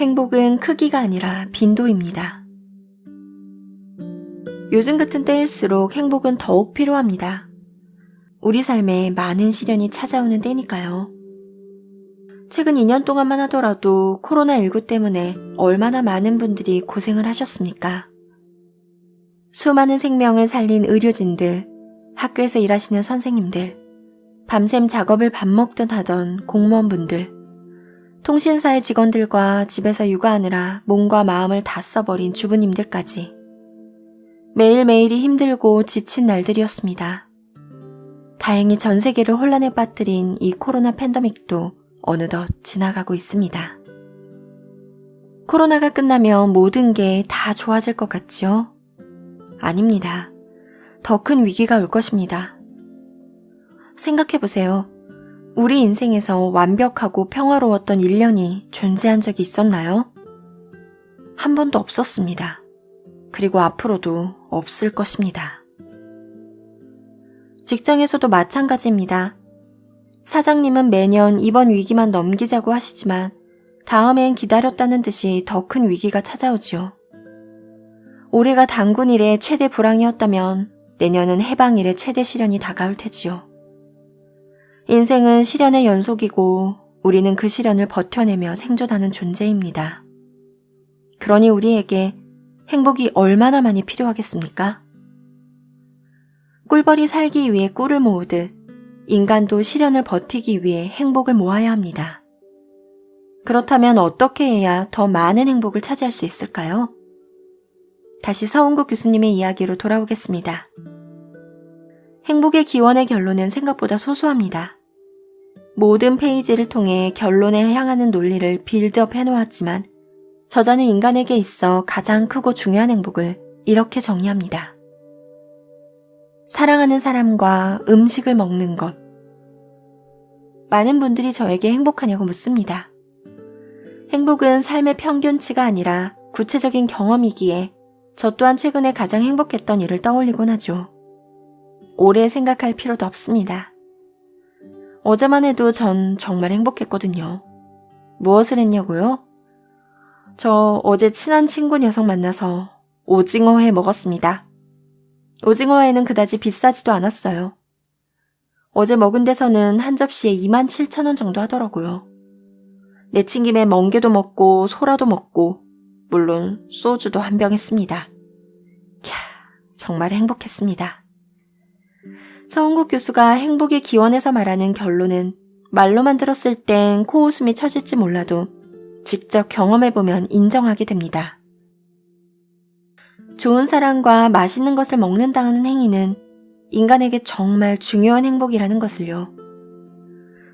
행복은 크기가 아니라 빈도입니다. 요즘 같은 때일수록 행복은 더욱 필요합니다. 우리 삶에 많은 시련이 찾아오는 때니까요. 최근 2년 동안만 하더라도 코로나19 때문에 얼마나 많은 분들이 고생을 하셨습니까? 수많은 생명을 살린 의료진들, 학교에서 일하시는 선생님들, 밤샘 작업을 밥 먹듯 하던 공무원분들, 통신사의 직원들과 집에서 육아하느라 몸과 마음을 다 써버린 주부님들까지 매일매일이 힘들고 지친 날들이었습니다. 다행히 전 세계를 혼란에 빠뜨린 이 코로나 팬데믹도 어느덧 지나가고 있습니다. 코로나가 끝나면 모든 게 다 좋아질 것 같죠? 아닙니다. 더 큰 위기가 올 것입니다. 생각해보세요. 우리 인생에서 완벽하고 평화로웠던 1년이 존재한 적이 있었나요? 한 번도 없었습니다. 그리고 앞으로도 없을 것입니다. 직장에서도 마찬가지입니다. 사장님은 매년 이번 위기만 넘기자고 하시지만 다음엔 기다렸다는 듯이 더 큰 위기가 찾아오지요. 올해가 단군 일의 최대 불황이었다면 내년은 해방 일의 최대 시련이 다가올 테지요. 인생은 시련의 연속이고 우리는 그 시련을 버텨내며 생존하는 존재입니다. 그러니 우리에게 행복이 얼마나 많이 필요하겠습니까? 꿀벌이 살기 위해 꿀을 모으듯 인간도 시련을 버티기 위해 행복을 모아야 합니다. 그렇다면 어떻게 해야 더 많은 행복을 차지할 수 있을까요? 다시 서은국 교수님의 이야기로 돌아오겠습니다. 행복의 기원의 결론은 생각보다 소소합니다. 모든 페이지를 통해 결론에 향하는 논리를 빌드업 해놓았지만 저자는 인간에게 있어 가장 크고 중요한 행복을 이렇게 정의합니다. 사랑하는 사람과 음식을 먹는 것. 많은 분들이 저에게 행복하냐고 묻습니다. 행복은 삶의 평균치가 아니라 구체적인 경험이기에 저 또한 최근에 가장 행복했던 일을 떠올리곤 하죠. 오래 생각할 필요도 없습니다. 어제만 해도 전 정말 행복했거든요. 무엇을 했냐고요? 저 어제 친한 친구 녀석 만나서 오징어회 먹었습니다. 오징어회는 그다지 비싸지도 않았어요. 어제 먹은 데서는 한 접시에 27,000원 정도 하더라고요. 내친김에 멍게도 먹고 소라도 먹고 물론 소주도 한 병 했습니다. 캬, 정말 행복했습니다. 서은국 교수가 행복의 기원에서 말하는 결론은 말로만 들었을 땐 코웃음이 쳐질지 몰라도 직접 경험해보면 인정하게 됩니다. 좋은 사람과 맛있는 것을 먹는다는 행위는 인간에게 정말 중요한 행복이라는 것을요.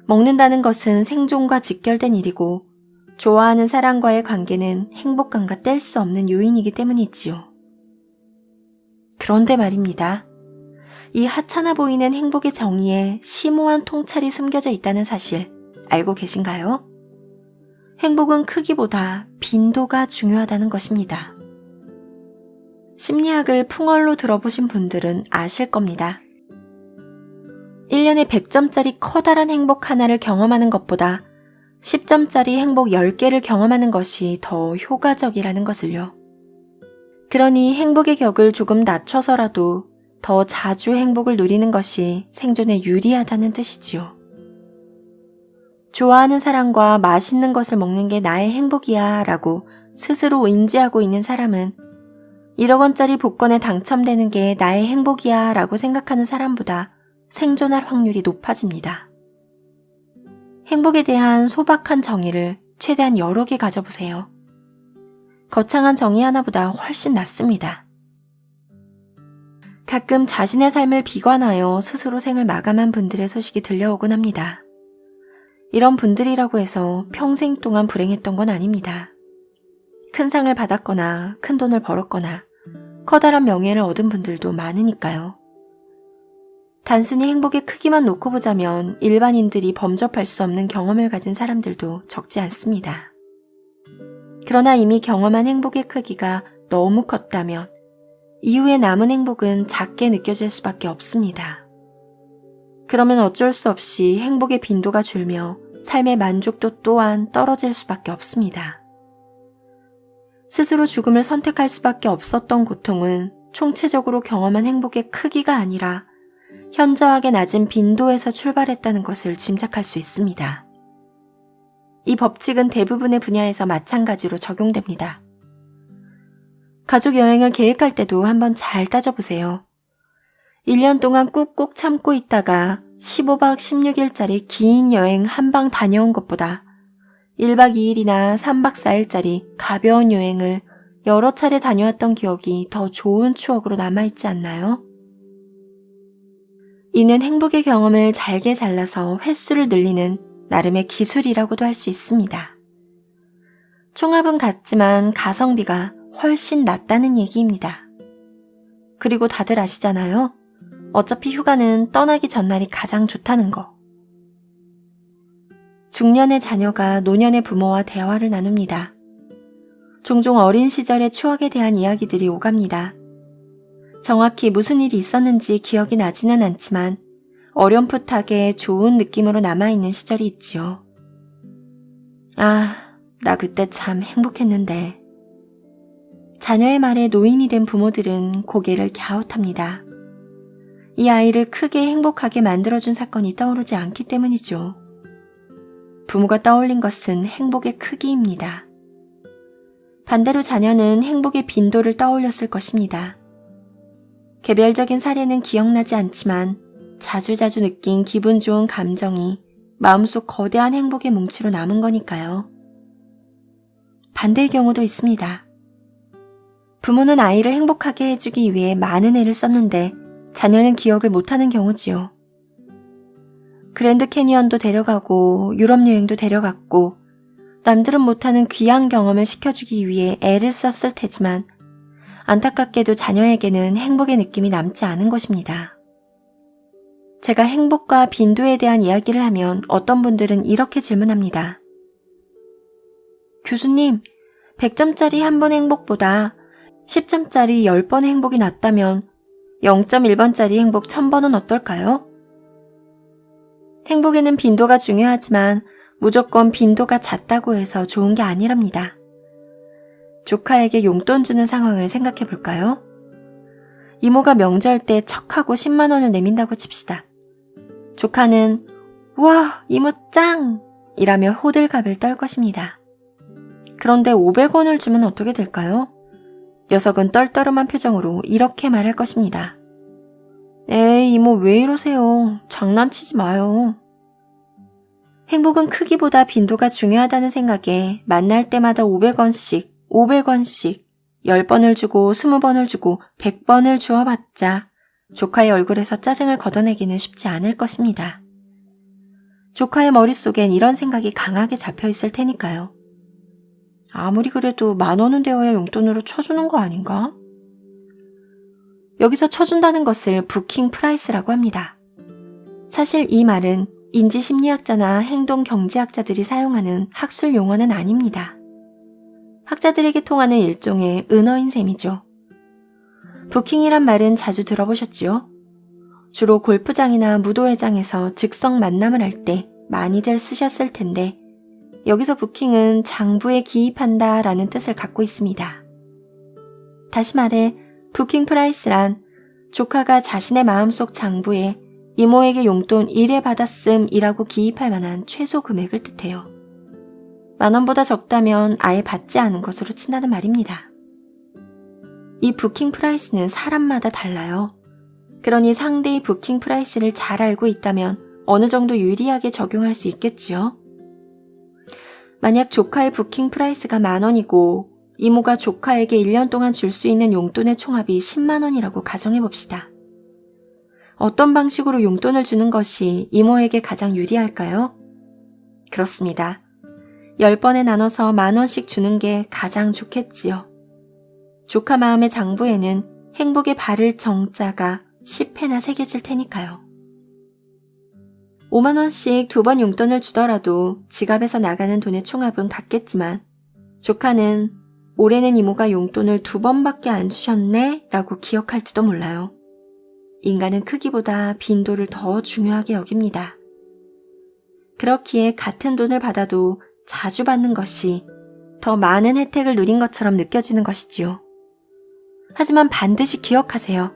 먹는다는 것은 생존과 직결된 일이고 좋아하는 사람과의 관계는 행복감과 뗄 수 없는 요인이기 때문이지요. 그런데 말입니다. 이 하찮아 보이는 행복의 정의에 심오한 통찰이 숨겨져 있다는 사실 알고 계신가요? 행복은 크기보다 빈도가 중요하다는 것입니다. 심리학을 풍월로 들어보신 분들은 아실 겁니다. 1년에 100점짜리 커다란 행복 하나를 경험하는 것보다 10점짜리 행복 10개를 경험하는 것이 더 효과적이라는 것을요. 그러니 행복의 격을 조금 낮춰서라도 더 자주 행복을 누리는 것이 생존에 유리하다는 뜻이지요. 좋아하는 사람과 맛있는 것을 먹는 게 나의 행복이야 라고 스스로 인지하고 있는 사람은 1억 원짜리 복권에 당첨되는 게 나의 행복이야 라고 생각하는 사람보다 생존할 확률이 높아집니다. 행복에 대한 소박한 정의를 최대한 여러 개 가져보세요. 거창한 정의 하나보다 훨씬 낫습니다. 가끔 자신의 삶을 비관하여 스스로 생을 마감한 분들의 소식이 들려오곤 합니다. 이런 분들이라고 해서 평생 동안 불행했던 건 아닙니다. 큰 상을 받았거나 큰 돈을 벌었거나 커다란 명예를 얻은 분들도 많으니까요. 단순히 행복의 크기만 놓고 보자면 일반인들이 범접할 수 없는 경험을 가진 사람들도 적지 않습니다. 그러나 이미 경험한 행복의 크기가 너무 컸다면 이후에 남은 행복은 작게 느껴질 수밖에 없습니다. 그러면 어쩔 수 없이 행복의 빈도가 줄며 삶의 만족도 또한 떨어질 수밖에 없습니다. 스스로 죽음을 선택할 수밖에 없었던 고통은 총체적으로 경험한 행복의 크기가 아니라 현저하게 낮은 빈도에서 출발했다는 것을 짐작할 수 있습니다. 이 법칙은 대부분의 분야에서 마찬가지로 적용됩니다. 가족 여행을 계획할 때도 한번 잘 따져보세요. 1년 동안 꾹꾹 참고 있다가 15박 16일짜리 긴 여행 한 방 다녀온 것보다 1박 2일이나 3박 4일짜리 가벼운 여행을 여러 차례 다녀왔던 기억이 더 좋은 추억으로 남아있지 않나요? 이는 행복의 경험을 잘게 잘라서 횟수를 늘리는 나름의 기술이라고도 할 수 있습니다. 총합은 같지만 가성비가 훨씬 낮다는 얘기입니다. 그리고 다들 아시잖아요. 어차피 휴가는 떠나기 전날이 가장 좋다는 거. 중년의 자녀가 노년의 부모와 대화를 나눕니다. 종종 어린 시절의 추억에 대한 이야기들이 오갑니다. 정확히 무슨 일이 있었는지 기억이 나지는 않지만 어렴풋하게 좋은 느낌으로 남아있는 시절이 있지요. 아, 나 그때 참 행복했는데. 자녀의 말에 노인이 된 부모들은 고개를 갸웃합니다. 이 아이를 크게 행복하게 만들어준 사건이 떠오르지 않기 때문이죠. 부모가 떠올린 것은 행복의 크기입니다. 반대로 자녀는 행복의 빈도를 떠올렸을 것입니다. 개별적인 사례는 기억나지 않지만 자주자주 느낀 기분 좋은 감정이 마음속 거대한 행복의 뭉치로 남은 거니까요. 반대의 경우도 있습니다. 부모는 아이를 행복하게 해주기 위해 많은 애를 썼는데 자녀는 기억을 못하는 경우지요. 그랜드 캐니언도 데려가고 유럽 여행도 데려갔고 남들은 못하는 귀한 경험을 시켜주기 위해 애를 썼을 테지만 안타깝게도 자녀에게는 행복의 느낌이 남지 않은 것입니다. 제가 행복과 빈도에 대한 이야기를 하면 어떤 분들은 이렇게 질문합니다. 교수님, 100점짜리 한 번 행복보다 10점짜리 10번의 행복이 낫다면 0.1번짜리 행복 1000번은 어떨까요? 행복에는 빈도가 중요하지만 무조건 빈도가 잦다고 해서 좋은 게 아니랍니다. 조카에게 용돈 주는 상황을 생각해 볼까요? 이모가 명절 때 척하고 10만 원을 내민다고 칩시다. 조카는 우와 이모 짱! 이라며 호들갑을 떨 것입니다. 그런데 500원을 주면 어떻게 될까요? 녀석은 떨떠름한 표정으로 이렇게 말할 것입니다. 에이 이모 왜 이러세요? 장난치지 마요. 행복은 크기보다 빈도가 중요하다는 생각에 만날 때마다 500원씩 10번을 주고 20번을 주고 100번을 주어봤자 조카의 얼굴에서 짜증을 걷어내기는 쉽지 않을 것입니다. 조카의 머릿속엔 이런 생각이 강하게 잡혀있을 테니까요. 아무리 그래도 10,000원은 되어야 용돈으로 쳐주는 거 아닌가? 여기서 쳐준다는 것을 부킹 프라이스라고 합니다. 사실 이 말은 인지심리학자나 행동경제학자들이 사용하는 학술 용어는 아닙니다. 학자들에게 통하는 일종의 은어인 셈이죠. 부킹이란 말은 자주 들어보셨지요? 주로 골프장이나 무도회장에서 즉석 만남을 할 때 많이들 쓰셨을 텐데 여기서 부킹은 장부에 기입한다 라는 뜻을 갖고 있습니다. 다시 말해 부킹 프라이스란 조카가 자신의 마음속 장부에 이모에게 용돈 1회 받았음 이라고 기입할 만한 최소 금액을 뜻해요. 10,000원보다 적다면 아예 받지 않은 것으로 친다는 말입니다. 이 부킹 프라이스는 사람마다 달라요. 그러니 상대의 부킹 프라이스를 잘 알고 있다면 어느 정도 유리하게 적용할 수 있겠지요. 만약 조카의 부킹 프라이스가 10,000원이고 이모가 조카에게 1년 동안 줄 수 있는 용돈의 총합이 10만 원이라고 가정해봅시다. 어떤 방식으로 용돈을 주는 것이 이모에게 가장 유리할까요? 그렇습니다. 10번에 나눠서 10,000원씩 주는 게 가장 좋겠지요. 조카 마음의 장부에는 행복의 바를 정자가 10회나 새겨질 테니까요. 50,000원씩 2번 용돈을 주더라도 지갑에서 나가는 돈의 총합은 같겠지만 조카는 올해는 이모가 용돈을 2번밖에 안 주셨네 라고 기억할지도 몰라요. 인간은 크기보다 빈도를 더 중요하게 여깁니다. 그렇기에 같은 돈을 받아도 자주 받는 것이 더 많은 혜택을 누린 것처럼 느껴지는 것이지요. 하지만 반드시 기억하세요.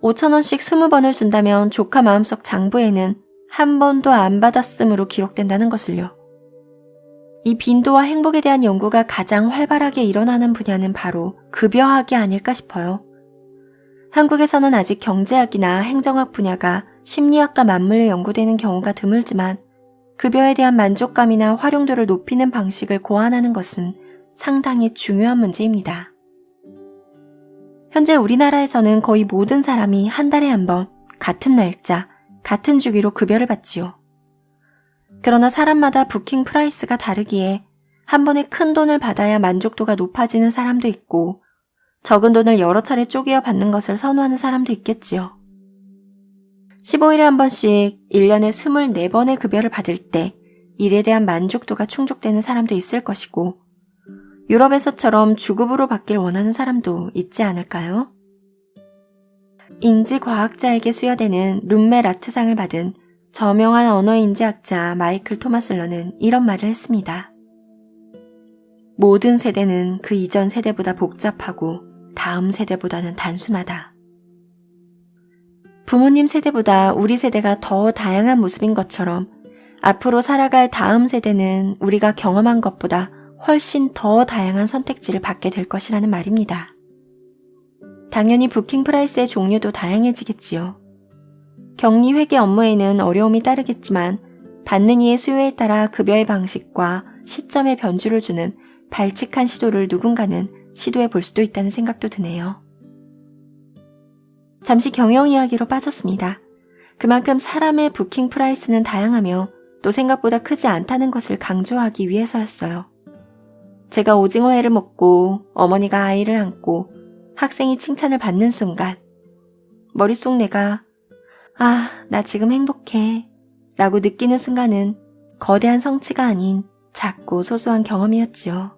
5,000원씩 20번을 준다면 조카 마음속 장부에는 한 번도 안 받았음으로 기록된다는 것을요. 이 빈도와 행복에 대한 연구가 가장 활발하게 일어나는 분야는 바로 급여학이 아닐까 싶어요. 한국에서는 아직 경제학이나 행정학 분야가 심리학과 맞물려 연구되는 경우가 드물지만 급여에 대한 만족감이나 활용도를 높이는 방식을 고안하는 것은 상당히 중요한 문제입니다. 현재 우리나라에서는 거의 모든 사람이 한 달에 한 번 같은 날짜, 같은 주기로 급여를 받지요. 그러나 사람마다 부킹 프라이스가 다르기에 한 번에 큰 돈을 받아야 만족도가 높아지는 사람도 있고 적은 돈을 여러 차례 쪼개어 받는 것을 선호하는 사람도 있겠지요. 15일에 한 번씩 1년에 24번의 급여를 받을 때 일에 대한 만족도가 충족되는 사람도 있을 것이고 유럽에서처럼 주급으로 받길 원하는 사람도 있지 않을까요? 인지과학자에게 수여되는 룸메 라트상을 받은 저명한 언어인지학자 마이클 토마슬러는 이런 말을 했습니다. 모든 세대는 그 이전 세대보다 복잡하고 다음 세대보다는 단순하다. 부모님 세대보다 우리 세대가 더 다양한 모습인 것처럼 앞으로 살아갈 다음 세대는 우리가 경험한 것보다 훨씬 더 다양한 선택지를 받게 될 것이라는 말입니다. 당연히 부킹 프라이스의 종류도 다양해지겠지요. 격리 회계 업무에는 어려움이 따르겠지만 받는 이의 수요에 따라 급여의 방식과 시점에 변주를 주는 발칙한 시도를 누군가는 시도해 볼 수도 있다는 생각도 드네요. 잠시 경영 이야기로 빠졌습니다. 그만큼 사람의 부킹 프라이스는 다양하며 또 생각보다 크지 않다는 것을 강조하기 위해서였어요. 제가 오징어회를 먹고 어머니가 아이를 안고 학생이 칭찬을 받는 순간 머릿속 내가 나 지금 행복해 라고 느끼는 순간은 거대한 성취가 아닌 작고 소소한 경험이었지요.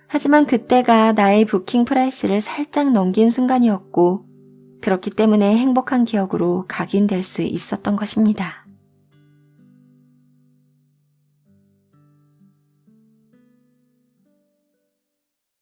하지만 그때가 나의 부킹 프라이스를 살짝 넘긴 순간이었고 그렇기 때문에 행복한 기억으로 각인될 수 있었던 것입니다.